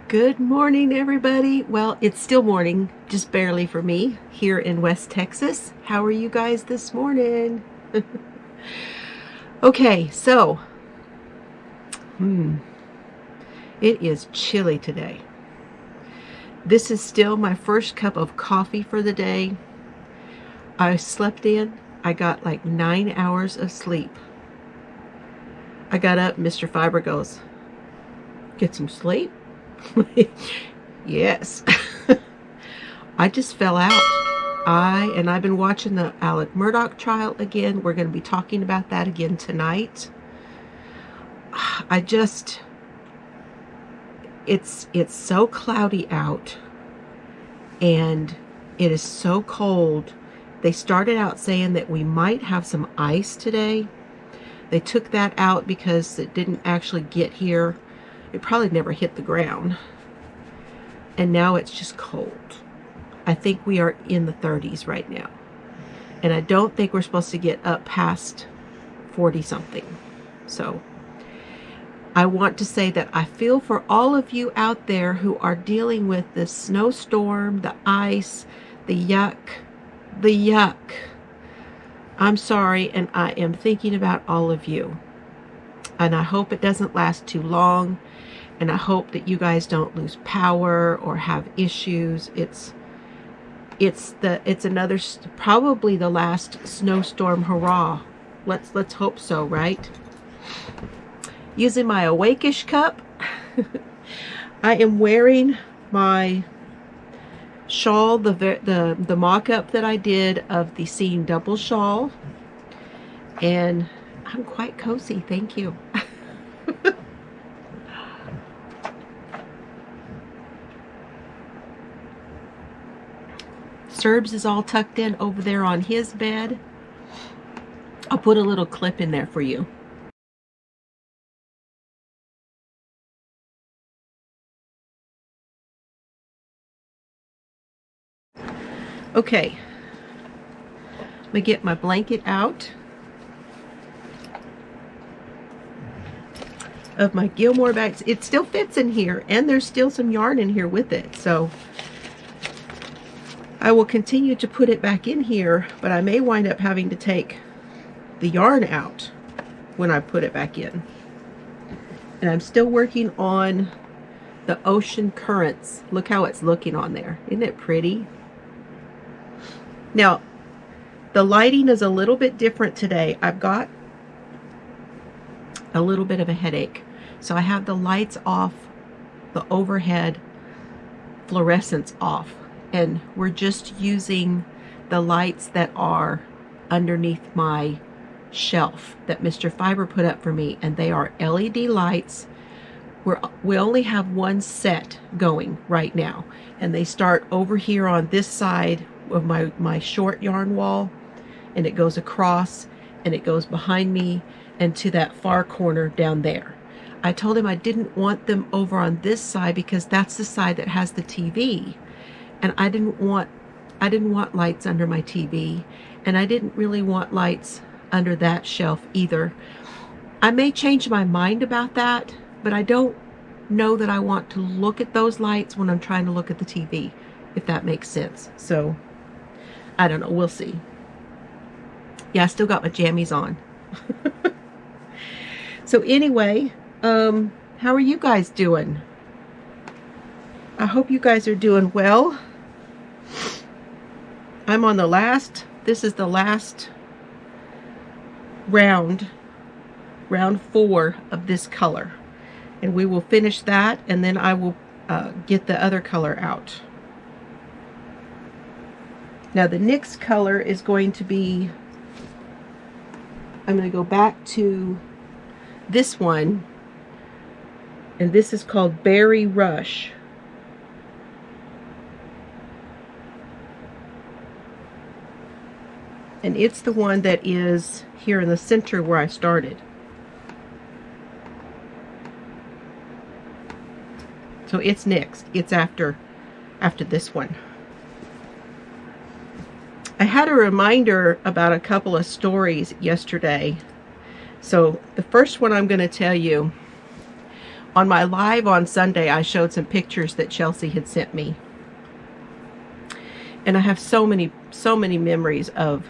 Good morning, everybody. Well, it's still morning, just barely for me, here in West Texas. How are you guys this morning? Okay, so, it is chilly today. This is still my first cup of coffee for the day. I slept in. I got like 9 hours of sleep. I got up, Mr. Fiber goes, "Get some sleep?" Yes. I just fell out. I've been watching the Alec Murdaugh trial again. We're going to be talking about that again tonight. It's so cloudy out and it is so cold. They started out saying that we might have some ice today. They took that out because it didn't actually get here. It probably never hit the ground. And now it's just cold. I think we are in the 30s right now. And I don't think we're supposed to get up past 40 something. So I want to say that I feel for all of you out there who are dealing with the snowstorm, the ice, the yuck. I'm sorry, and I am thinking about all of you. And I hope it doesn't last too long. And I hope that you guys don't lose power or have issues. It's another, probably the last snowstorm hurrah. Let's hope so, right? Using my Awake-ish cup. I am wearing my shawl, the mock-up that I did of the Seam Double shawl. And I'm quite cozy, thank you. Serbs is all tucked in over there on his bed. I'll put a little clip in there for you. Okay. Let me get my blanket out of my Gilmore bags. It still fits in here, and there's still some yarn in here with it. So I will continue to put it back in here, but I may wind up having to take the yarn out when I put it back in. And I'm still working on the Ocean Currents. Look how it's looking on there. Isn't it pretty? Now, the lighting is a little bit different today. I've got a little bit of a headache. So I have the lights off, the overhead fluorescence off. And we're just using the lights that are underneath my shelf that Mr. Fiber put up for me. And they are LED lights. We only have one set going right now. And they start over here on this side of my short yarn wall. And it goes across and it goes behind me and to that far corner down there. I told him I didn't want them over on this side because that's the side that has the TV. And I didn't want lights under my TV, and I didn't really want lights under that shelf either. I may change my mind about that, but I don't know that I want to look at those lights when I'm trying to look at the TV, if that makes sense. So, I don't know. We'll see. Yeah, I still got my jammies on. So anyway, how are you guys doing? I hope you guys are doing well. I'm on the last, this is the last round 4 of this color. And we will finish that, and then I will get the other color out. Now the next color is going to be, I'm going to go back to this one, and this is called Berry Rush. And it's the one that is here in the center where I started. So it's next. It's after this one. I had a reminder about a couple of stories yesterday. So the first one I'm going to tell you, On my live on Sunday, I showed some pictures that Chelsea had sent me. And I have so many memories of,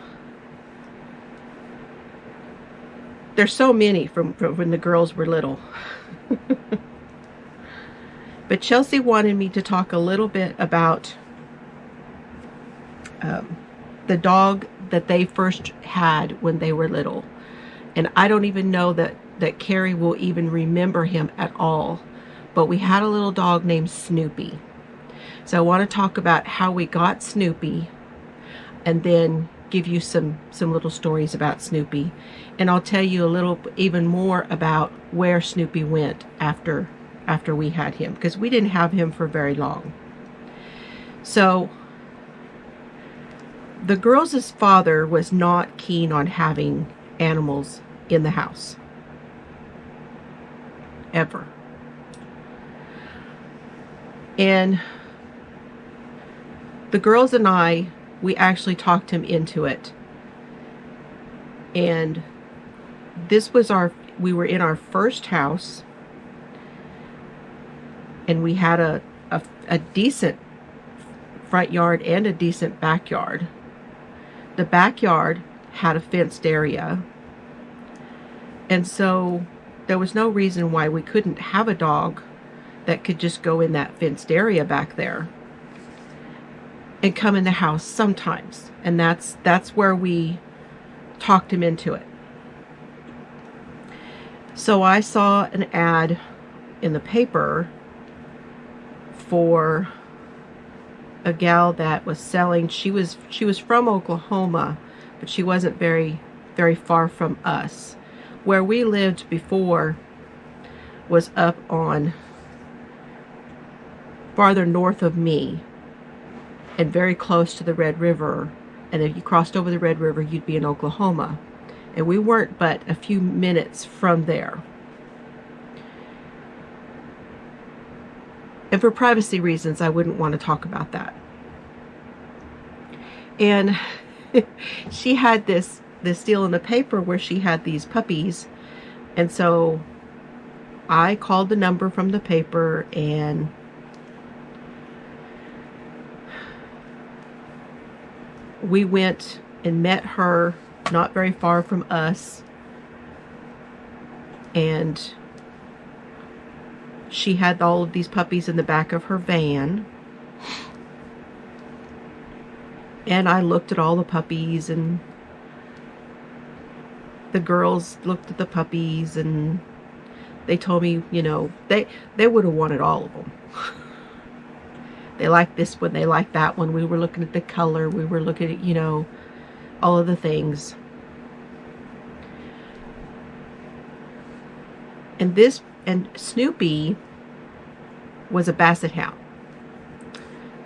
there's so many from when the girls were little. But Chelsea wanted me to talk a little bit about the dog that they first had when they were little. And I don't even know that Carrie will even remember him at all. But we had a little dog named Snoopy. So I want to talk about how we got Snoopy, and then give you some little stories about Snoopy. And I'll tell you a little even more about where Snoopy went after we had him, because we didn't have him for very long. So the girls' father was not keen on having animals in the house. Ever. And the girls and I, we actually talked him into it. And this was we were in our first house, and we had a decent front yard and a decent backyard. The backyard had a fenced area, and so there was no reason why we couldn't have a dog that could just go in that fenced area back there and come in the house sometimes. And that's where we talked him into it. So I saw an ad in the paper for a gal that was selling. She was from Oklahoma, but she wasn't very far from us. Where we lived before was up on farther north of me, and very close to the Red River. And if you crossed over the Red River, you'd be in Oklahoma. And we weren't but a few minutes from there. And for privacy reasons, I wouldn't want to talk about that. And she had this deal in the paper where she had these puppies. And so I called the number from the paper, and we went and met her not very far from us. And she had all of these puppies in the back of her van. And I looked at all the puppies, and the girls looked at the puppies, and they told me, you know, they would have wanted all of them. They liked this one, they liked that one. We were looking at the color, we were looking at, you know, all of the things. And Snoopy was a Basset Hound.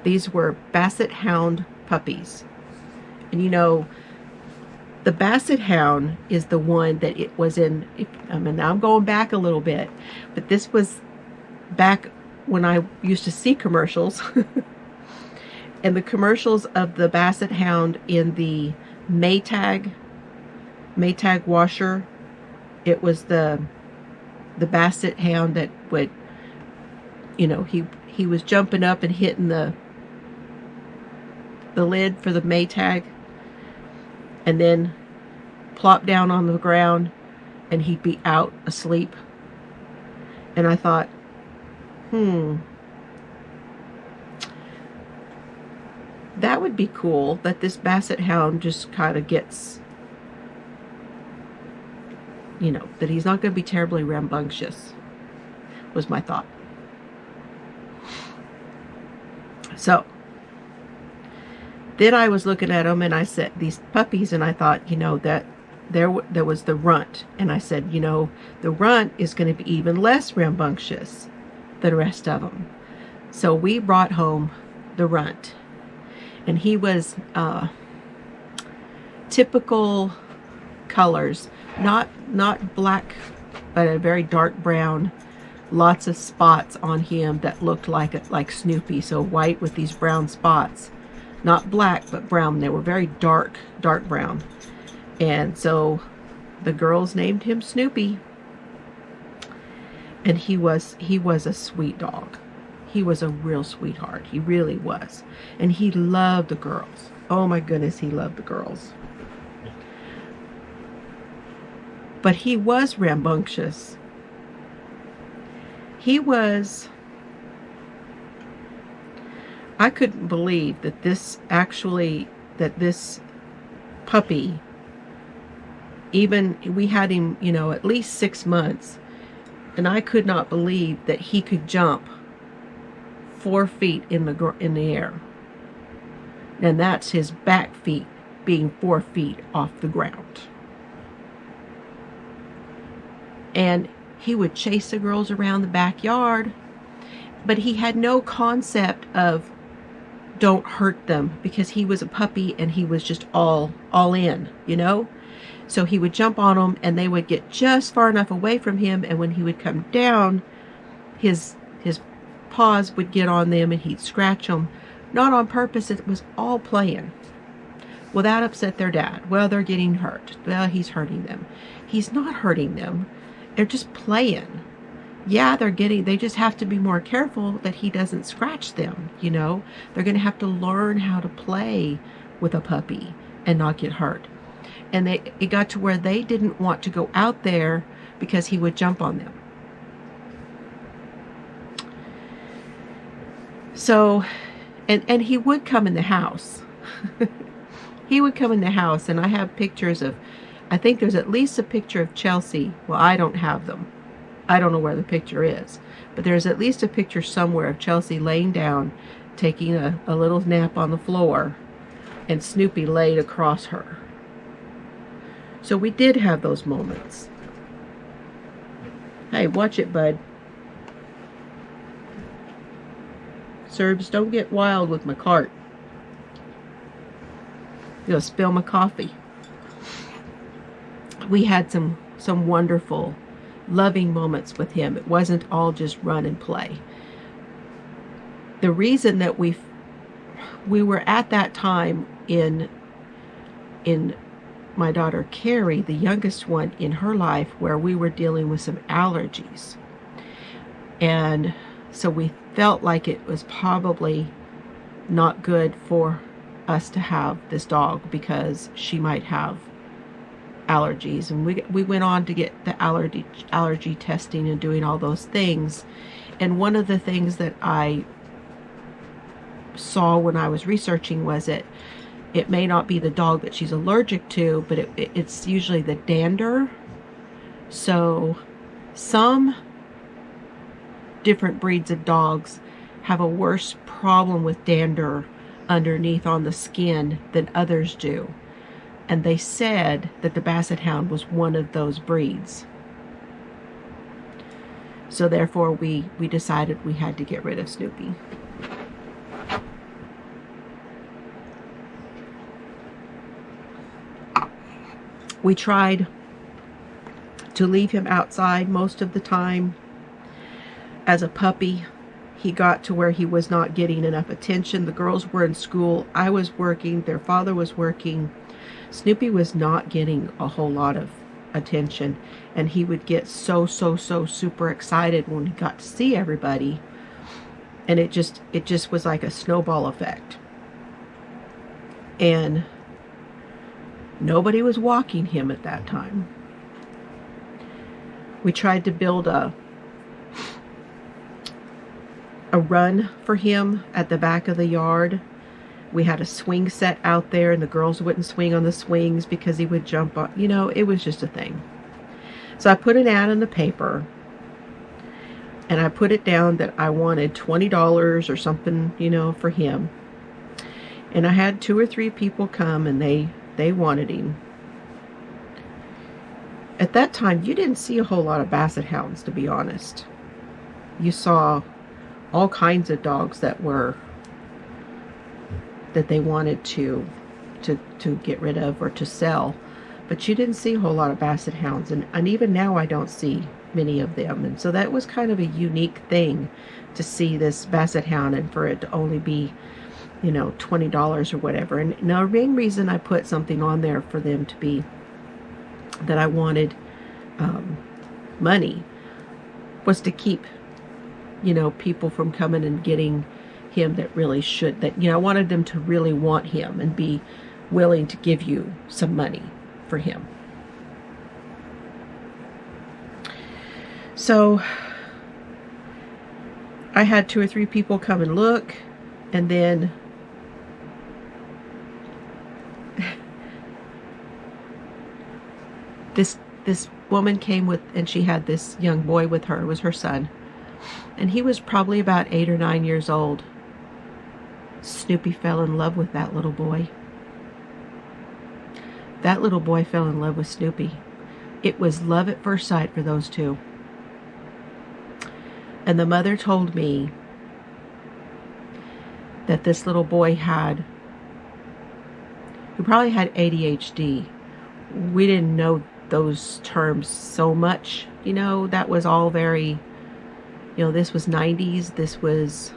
These were Basset Hound puppies. And you know, the Basset Hound is the one that it was in. I mean, I'm going back a little bit, but this was back when I used to see commercials. And the commercials of the Basset Hound in the Maytag washer, it was the Basset Hound that would, you know, he was jumping up and hitting the lid for the Maytag, and then plop down on the ground, and he'd be out asleep. And I thought, that would be cool, that this Basset Hound just kind of gets, you know, that he's not going to be terribly rambunctious, was my thought. So then I was looking at them, and I said, these puppies, and I thought, you know, that there was the runt. And I said, you know, the runt is going to be even less rambunctious than the rest of them. So we brought home the runt. And he was typical colors, not black, but a very dark brown. Lots of spots on him that looked like Snoopy. So white with these brown spots, not black but brown. They were very dark brown. And so the girls named him Snoopy. And he was a sweet dog. He was a real sweetheart. He really was. And he loved the girls. Oh my goodness, he loved the girls. But he was rambunctious. He was... I couldn't believe that this puppy, even we had him, you know, at least 6 months, and I could not believe that he could jump 4 feet in the air. And that's his back feet being 4 feet off the ground. And he would chase the girls around the backyard, but he had no concept of don't hurt them, because he was a puppy and he was just all in, you know. So he would jump on them and they would get just far enough away from him, and when he would come down, his paws would get on them and he'd scratch them, not on purpose. It was all playing. Well, that upset their dad. Well, they're getting hurt. Well, he's hurting them. He's not hurting them. They're just playing. Yeah, they just have to be more careful that he doesn't scratch them, you know. They're going to have to learn how to play with a puppy and not get hurt. And it got to where they didn't want to go out there because he would jump on them. So, and he would come in the house. He would come in the house, and I have pictures of, I think there's at least a picture of Chelsea. Well, I don't have them. I don't know where the picture is, but there's at least a picture somewhere of Chelsea laying down, taking a little nap on the floor, and Snoopy laid across her. So we did have those moments. Hey, watch it, bud. Serbs, don't get wild with my cart. You'll spill my coffee. We had some wonderful, loving moments with him. It wasn't all just run and play. The reason that we were at that time in my daughter Carrie, the youngest one, in her life, where we were dealing with some allergies. And so we felt like it was probably not good for us to have this dog because she might have allergies. And we went on to get the allergy testing and doing all those things. And one of the things that I saw when I was researching was it may not be the dog that she's allergic to, but it's usually the dander. So some different breeds of dogs have a worse problem with dander underneath on the skin than others do. And they said that the Basset Hound was one of those breeds. So therefore we decided we had to get rid of Snoopy. We tried to leave him outside most of the time. As a puppy, he got to where he was not getting enough attention. The girls were in school. I was working. Their father was working. Snoopy was not getting a whole lot of attention. And he would get so super excited when he got to see everybody. And it just was like a snowball effect. And nobody was walking him at that time. We tried to build a run for him at the back of the yard. We had a swing set out there, and the girls wouldn't swing on the swings because he would jump on, you know, it was just a thing. So I put an ad in the paper, and I put it down that I wanted $20 or something, you know, for him. And I had 2 or 3 people come, and they wanted him. At that time, you didn't see a whole lot of Basset Hounds, to be honest. You saw all kinds of dogs that they wanted to get rid of or to sell, but you didn't see a whole lot of Basset Hounds, and even now I don't see many of them. And so that was kind of a unique thing to see this Basset Hound and for it to only be, you know, $20 or whatever. And the main reason I put something on there for them to be that I wanted money was to keep, people from coming and getting him that really should, that, I wanted them to really want him and be willing to give you some money for him. So I had 2 or 3 people come and look, and then this woman came with, and she had this young boy with her. It was her son, and he was probably about 8 or 9 years old. Snoopy fell in love with that little boy. That little boy fell in love with Snoopy. It was love at first sight for those two. And the mother told me that this little boy who probably had ADHD. We didn't know those terms so much. That was all very, this was 90s. It was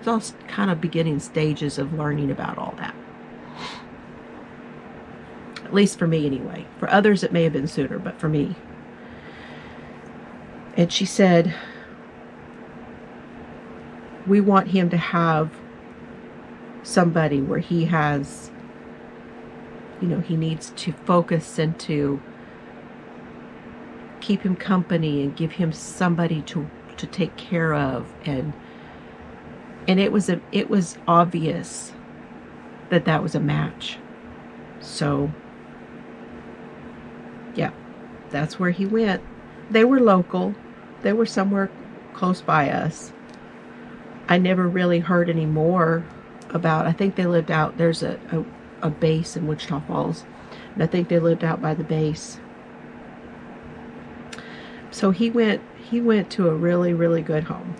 all kind of beginning stages of learning about all that. At least for me anyway. For others it may have been sooner, but for me. And she said, we want him to have somebody where he has, he needs to focus and to keep him company and give him somebody to take care of. And it was obvious that was a match. So yeah, that's where he went. They were local. They were somewhere close by us. I never really heard any more about, I think they lived out, there's a base in Wichita Falls, and I think they lived out by the base. So he went to a really, really good home.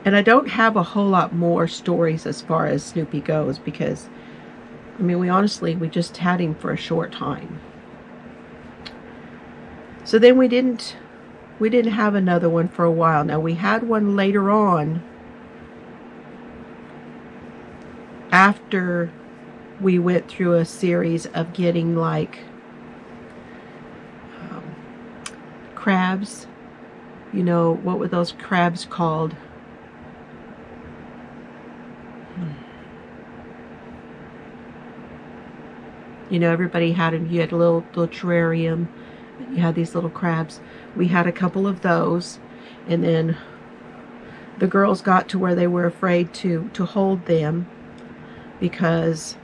And I don't have a whole lot more stories as far as Snoopy goes, because we just had him for a short time. So then we didn't have another one for a while. Now, we had one later on after we went through a series of getting crabs. What were those crabs called? Everybody had them. You had a little terrarium. You had these little crabs. We had a couple of those, and then the girls got to where they were afraid to hold them, because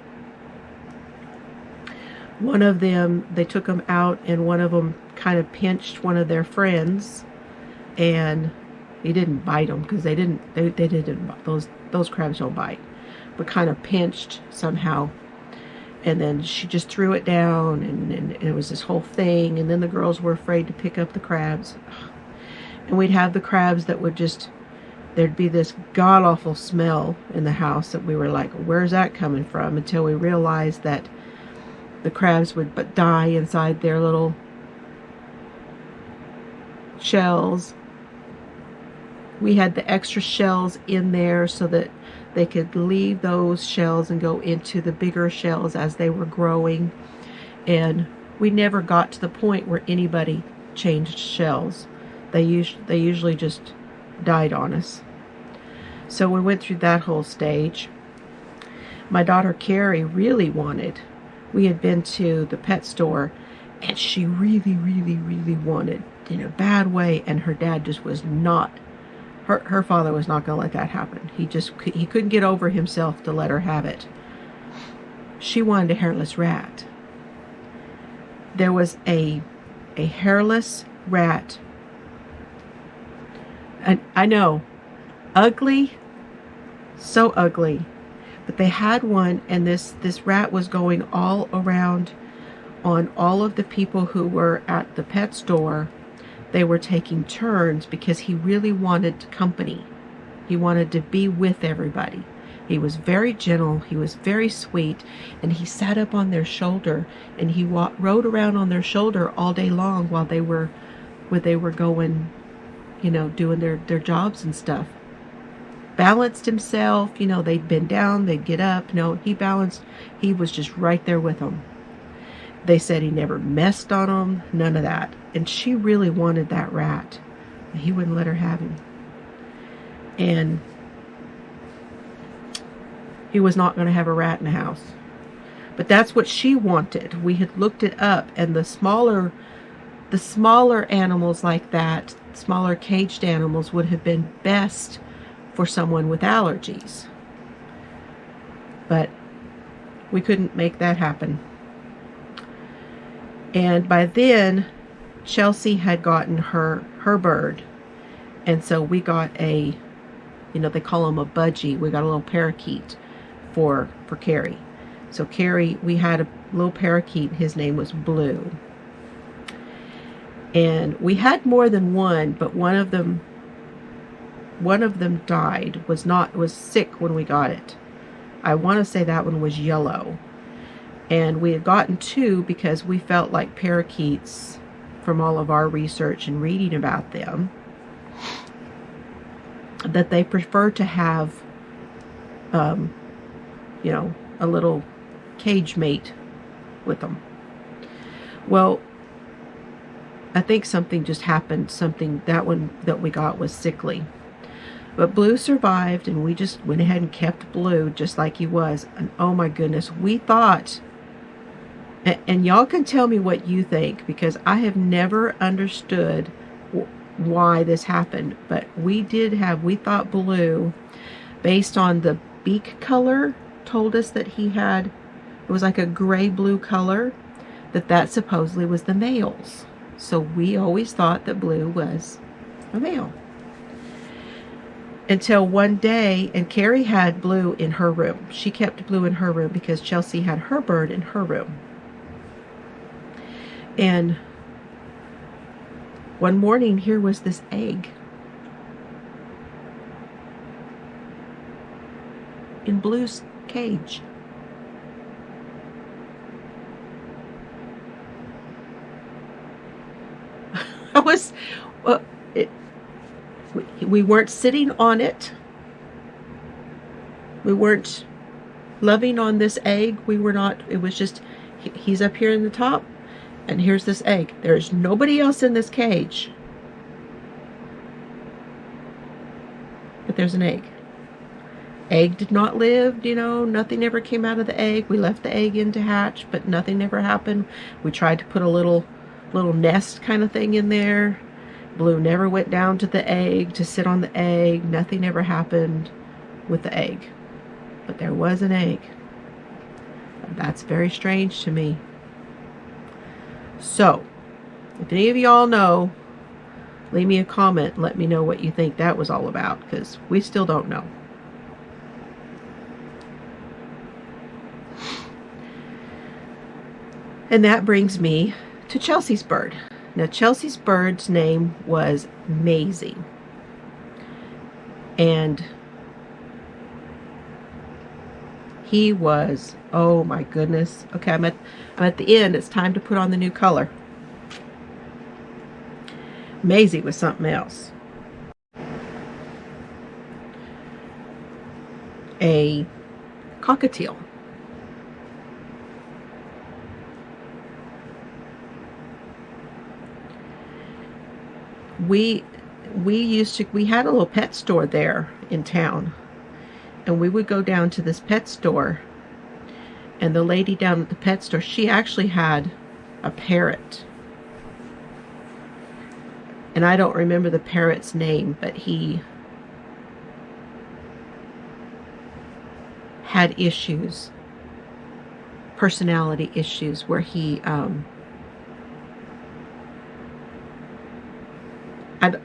one of them, they took them out, and one of them kind of pinched one of their friends, and he didn't bite them, because they didn't, those crabs don't bite, but kind of pinched somehow. And then she just threw it down, and it was this whole thing. And then the girls were afraid to pick up the crabs. And we'd have the crabs that would just, there'd be this god-awful smell in the house that we were like, where's that coming from? Until we realized that the crabs would die inside their little shells. We had the extra shells in there so that they could leave those shells and go into the bigger shells as they were growing. And we never got to the point where anybody changed shells. They usually just died on us. So we went through that whole stage. My daughter Carrie really wanted, we had been to the pet store, and she really, really, really wanted, in a bad way, and her dad just was not, her father was not going to let that happen. He couldn't get over himself to let her have it. She wanted a hairless rat. There was a hairless rat. And I know, ugly, so ugly, but they had one, and this rat was going all around on all of the people who were at the pet store. They were taking turns because he really wanted company. He wanted to be with everybody. He was very gentle. He was very sweet. And he sat up on their shoulder, and he rode around on their shoulder all day long while they were going, doing their jobs and stuff. Balanced himself. They'd been down, they'd get up. No, he balanced. He was just right there with them. They said he never messed on them. None of that. and she really wanted that rat. He wouldn't let her have him. And he was not going to have a rat in the house. But that's what she wanted. We had looked it up, and the smaller animals like that, smaller caged animals, would have been best for someone with allergies. But we couldn't make that happen. And by then, Chelsea had gotten her bird. And so we got a, they call them a budgie. We got a little parakeet for Carrie. So Carrie, we had a little parakeet. His name was Blue. And we had more than one, but one of them died, was sick when we got it. I want to say that one was yellow. And we had gotten two because we felt like parakeets, from all of our research and reading about them, that they prefer to have, a little cage mate with them. Well, I think something just happened. That one that we got was sickly. But Blue survived, and we just went ahead and kept Blue just like he was. And oh my goodness, we thought, and y'all can tell me what you think, because I have never understood why this happened. But we thought Blue, based on the beak color, told us that it was like a gray-blue color, that supposedly was the males. So we always thought that Blue was a male. Until one day, and Carrie had Blue in her room. She kept Blue in her room because Chelsea had her bird in her room. And one morning, here was this egg in Blue's cage. We weren't sitting on it. We weren't loving on this egg. We were not. It was just, he's up here in the top, and here's this egg. There's nobody else in this cage, but there's an egg. Egg did not live, nothing ever came out of the egg. We left the egg in to hatch, but nothing ever happened. We tried to put a little nest kind of thing in there. Blue never went down to the egg to sit on the egg. Nothing ever happened with the egg. But there was an egg. That's very strange to me. So, if any of y'all know, leave me a comment and let me know what you think that was all about, because we still don't know. And that brings me to Chelsea's bird. Now, Chelsea's bird's name was Maisie. And he was, oh my goodness. Okay, I'm at the end. It's time to put on the new color. Maisie was something else. A cockatiel. We had a little pet store there in town, and we would go down to this pet store, and the lady down at the pet store, she actually had a parrot, and I don't remember the parrot's name, but he had issues, personality issues, where he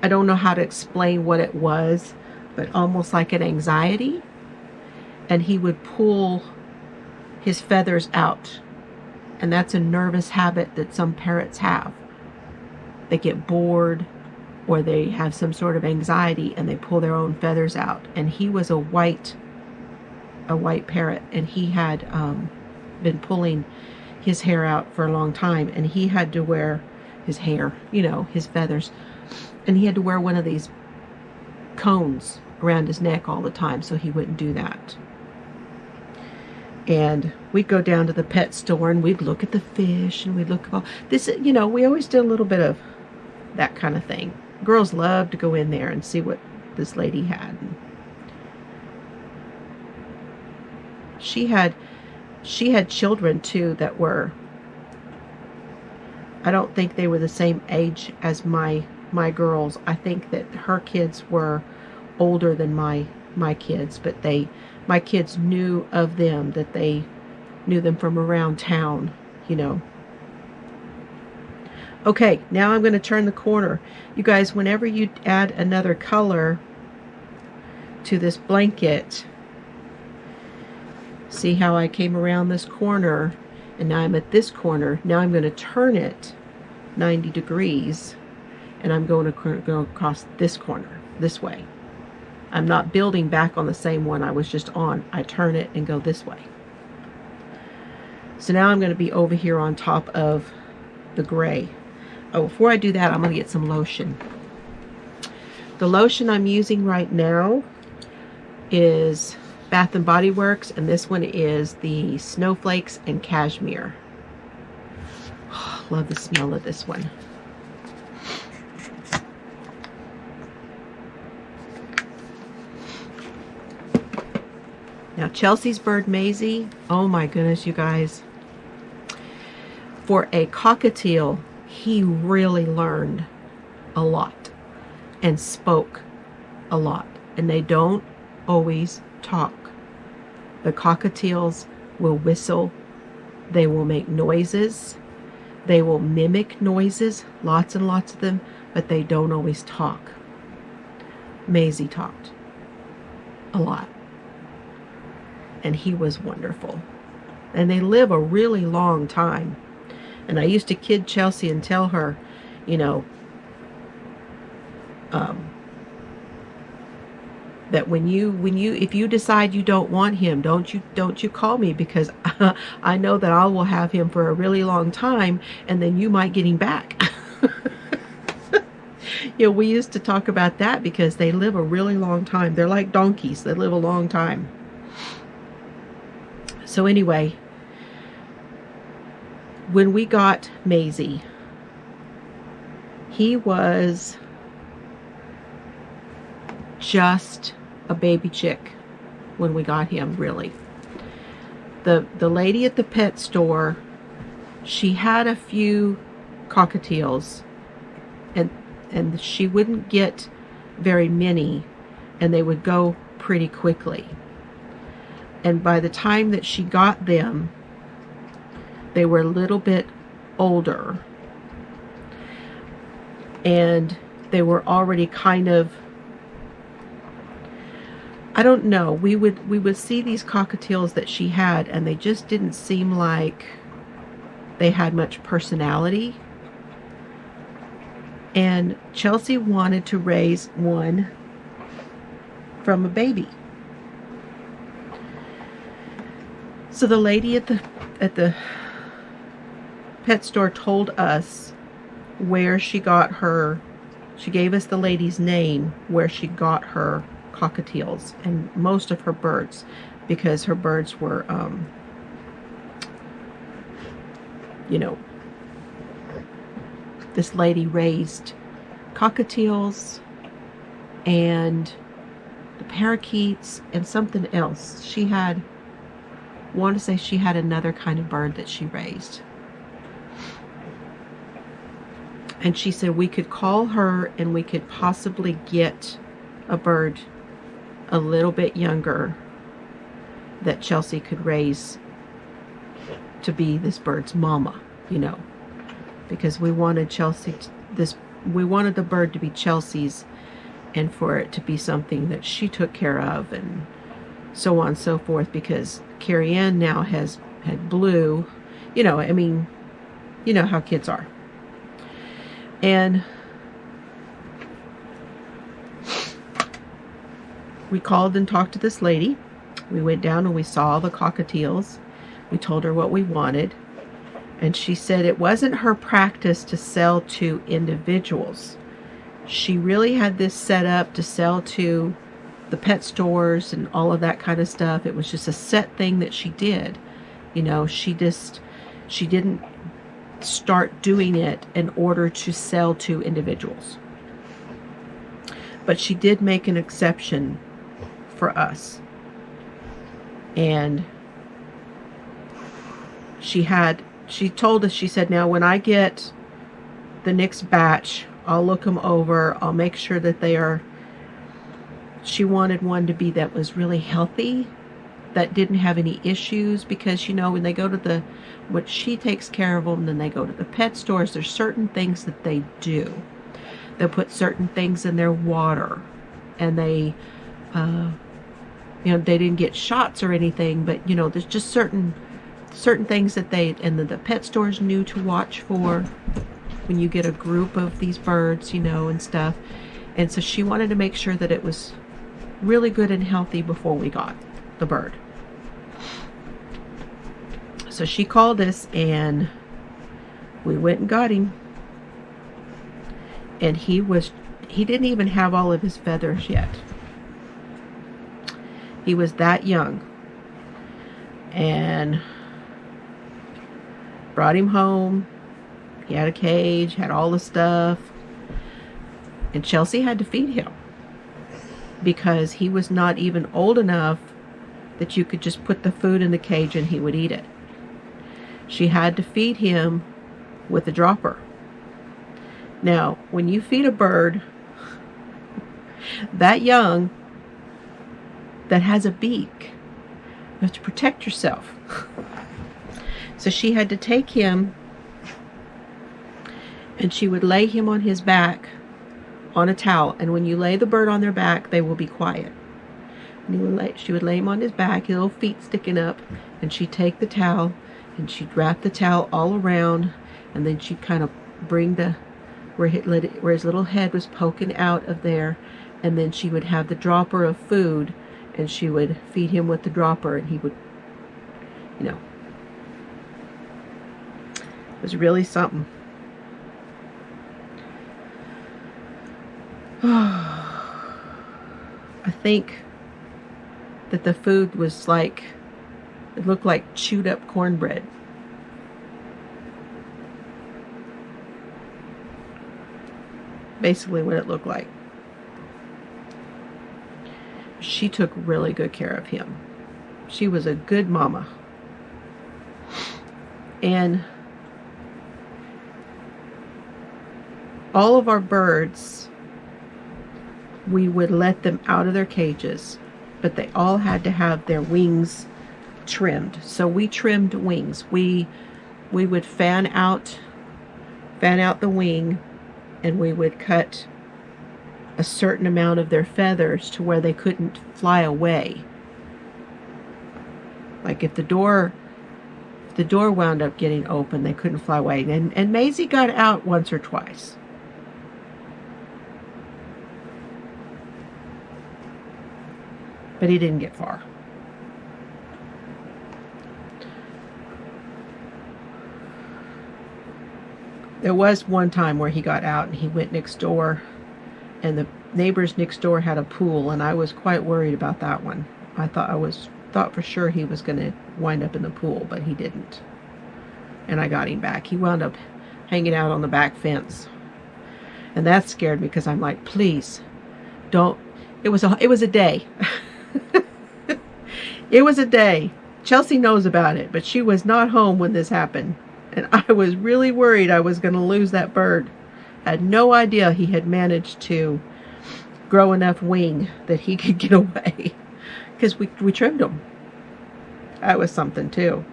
I don't know how to explain what it was, but almost like an anxiety. And he would pull his feathers out. And that's a nervous habit that some parrots have. They get bored, or they have some sort of anxiety, and they pull their own feathers out. And he was a white parrot, and he had been pulling his hair out for a long time, and he had to wear his hair, his feathers. And he had to wear one of these cones around his neck all the time so he wouldn't do that. And we'd go down to the pet store, and we'd look at the fish, and we'd look at all this, we always did a little bit of that kind of thing. Girls love to go in there and see what this lady had. She had children too that were, I don't think they were the same age as my girls. I think that her kids were older than my kids, but my kids knew of them, that they knew them from around town, you know. Okay, now I'm going to turn the corner. You guys, whenever you add another color to this blanket, see how I came around this corner and now I'm at this corner. Now I'm going to turn it 90 degrees and I'm going to go across this corner, this way. I'm not building back on the same one I was just on. I turn it and go this way. So now I'm going to be over here on top of the gray. Oh, before I do that, I'm going to get some lotion. The lotion I'm using right now is Bath and Body Works, and this one is the Snowflakes and Cashmere. Oh, love the smell of this one. Now, Chelsea's bird Maisie, oh my goodness, you guys. For a cockatiel, he really learned a lot and spoke a lot. And they don't always talk. The cockatiels will whistle. They will make noises. They will mimic noises, lots and lots of them, but they don't always talk. Maisie talked a lot. And he was wonderful. And they live a really long time. And I used to kid Chelsea and tell her, you know, that if you decide you don't want him, don't you call me, because I know that I will have him for a really long time, and then you might get him back. You know, we used to talk about that because they live a really long time. They're like donkeys. They live a long time. So anyway, when we got Maisie, he was just a baby chick when we got him, really. The lady at the pet store, she had a few cockatiels, and she wouldn't get very many, and they would go pretty quickly. And by the time that she got them, they were a little bit older, and they were already kind of, I don't know, we would see these cockatiels that she had, and they just didn't seem like they had much personality. And Chelsea wanted to raise one from a baby. So the lady at the pet store told us where she got her. She gave us the lady's name where she got her cockatiels and most of her birds, because her birds were, you know, this lady raised cockatiels and the parakeets and something else. She had, I want to say she had another kind of bird that she raised. And she said we could call her and we could possibly get a bird a little bit younger that Chelsea could raise to be this bird's mama, you know, because we wanted we wanted the bird to be Chelsea's, and for it to be something that she took care of, and so on and so forth, because Carrie Ann now had Blue, you know, I mean, you know how kids are. And we called and talked to this lady. We went down and we saw the cockatiels. We told her what we wanted. And she said it wasn't her practice to sell to individuals. She really had this set up to sell to the pet stores and all of that kind of stuff. It was just a set thing that she did. You know, she didn't start doing it in order to sell to individuals. But she did make an exception for us. And she told us, she said, now when I get the next batch, I'll look them over. I'll make sure that they are, she wanted one to be that was really healthy, that didn't have any issues, because you know, when they go to when she takes care of them, then they go to the pet stores, there's certain things that they do. They'll put certain things in their water, and they, you know, they didn't get shots or anything, but you know, there's just certain things that the pet stores knew to watch for when you get a group of these birds, you know, and stuff. And so she wanted to make sure that it was really good and healthy before we got the bird. So she called us and we went and got him. And he didn't even have all of his feathers yet. He was that young. And brought him home. He had a cage, had all the stuff. And Chelsea had to feed him, because he was not even old enough that you could just put the food in the cage and he would eat it. She had to feed him with a dropper. Now, when you feed a bird that young, that has a beak, you have to protect yourself. So she had to take him, and she would lay him on his back on a towel. And when you lay the bird on their back, they will be quiet. And she would lay him on his back, his little feet sticking up, and she'd take the towel and she'd wrap the towel all around, and then she'd kind of bring where his little head was poking out of there, and then she would have the dropper of food, and she would feed him with the dropper, and he would, you know, it was really something. I think that the food was like, it looked like chewed up cornbread. Basically what it looked like. She took really good care of him. She was a good mama. And all of our birds, we would let them out of their cages, but they all had to have their wings trimmed. So we trimmed wings. We would fan out the wing, and we would cut a certain amount of their feathers to where they couldn't fly away. Like if the door wound up getting open, they couldn't fly away. And Maisie got out once or twice. But he didn't get far. There was one time where he got out and he went next door, and the neighbors next door had a pool, and I was quite worried about that one. I thought for sure he was going to wind up in the pool, but he didn't. And I got him back. He wound up hanging out on the back fence. And that scared me, because I'm like, please don't. It was a day. It was a day. Chelsea knows about it, but she was not home when this happened. And I was really worried I was going to lose that bird. I had no idea he had managed to grow enough wing that he could get away. Because we trimmed him. That was something too.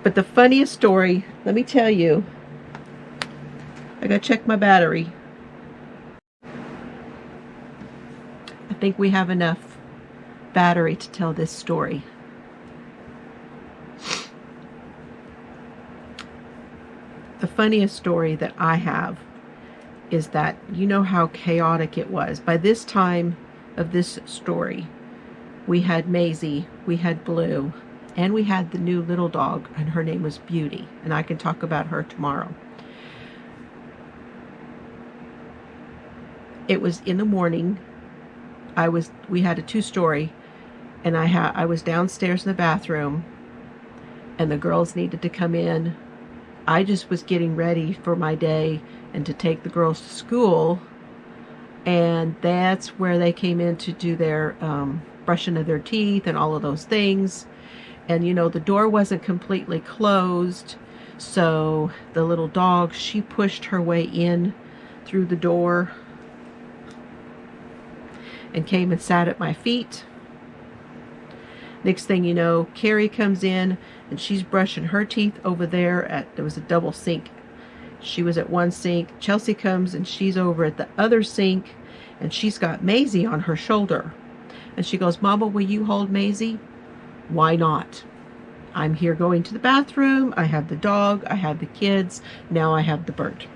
But the funniest story, let me tell you. I gotta check my battery. I think we have enough battery to tell this story. The funniest story that I have is that, you know how chaotic it was. By this time of this story, we had Maisie, we had Blue, and we had the new little dog, and her name was Beauty, and I can talk about her tomorrow. It was in the morning. We had a 2-story, and I was downstairs in the bathroom, and the girls needed to come in. I just was getting ready for my day and to take the girls to school, and that's where they came in to do their brushing of their teeth and all of those things. And you know, the door wasn't completely closed, so the little dog, she pushed her way in through the door and came and sat at my feet. Next thing you know, Carrie comes in and she's brushing her teeth over there there was a double sink. She was at one sink. Chelsea comes and she's over at the other sink, and she's got Maisie on her shoulder. And she goes, "Mama, will you hold Maisie?" Why not? I'm here going to the bathroom. I have the dog. I have the kids. Now I have the bird.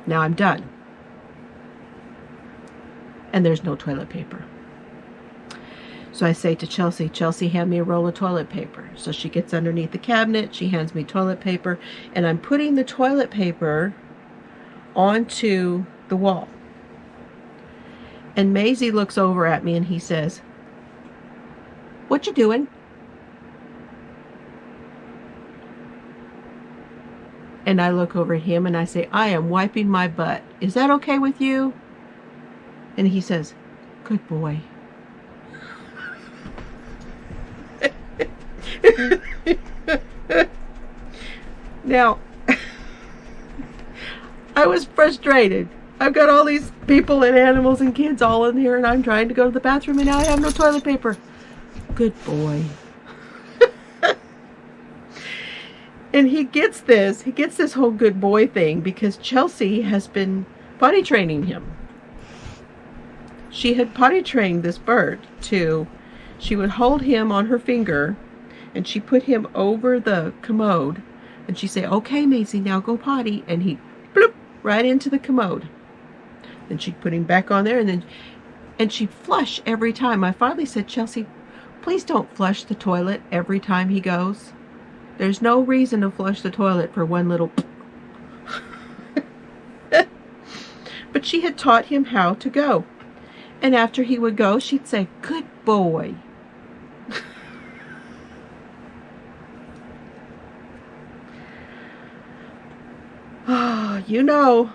Now I'm done. And there's no toilet paper. So I say to Chelsea, "Chelsea, hand me a roll of toilet paper." So she gets underneath the cabinet. She hands me toilet paper. And I'm putting the toilet paper onto the wall. And Maisie looks over at me and he says, "What you doing?" And I look over at him and I say, "I am wiping my butt. Is that okay with you?" And he says, "Good boy." Now, I was frustrated. I've got all these people and animals and kids all in here, and I'm trying to go to the bathroom, and now I have no toilet paper. Good boy. And he gets this whole good boy thing because Chelsea has been potty training him. She had potty trained this bird she would hold him on her finger, and she put him over the commode, and she'd say, "Okay, Maisie, now go potty," and he bloop right into the commode. Then she'd put him back on there, and she'd flush every time. I finally said, "Chelsea, please don't flush the toilet every time he goes. There's no reason to flush the toilet for one little..." But she had taught him how to go. And after he would go, she'd say, "Good boy." Oh, you know,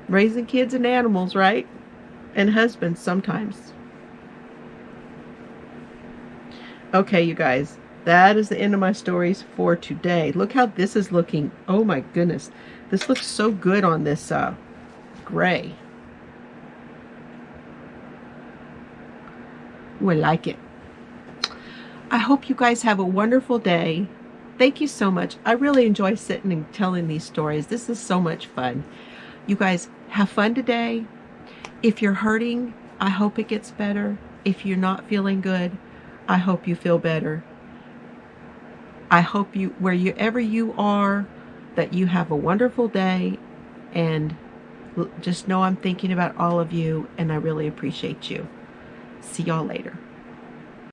raising kids and animals, right? And husbands sometimes. Okay, you guys, that is the end of my stories for today. Look how this is looking. Oh my goodness. This looks so good on this gray. Ooh, I like it. I hope you guys have a wonderful day. Thank you so much. I really enjoy sitting and telling these stories. This is so much fun. You guys have fun today. If you're hurting, I hope it gets better. If you're not feeling good, I hope you feel better. I hope you, wherever you are, that you have a wonderful day, and just know I'm thinking about all of you, and I really appreciate you. See y'all later.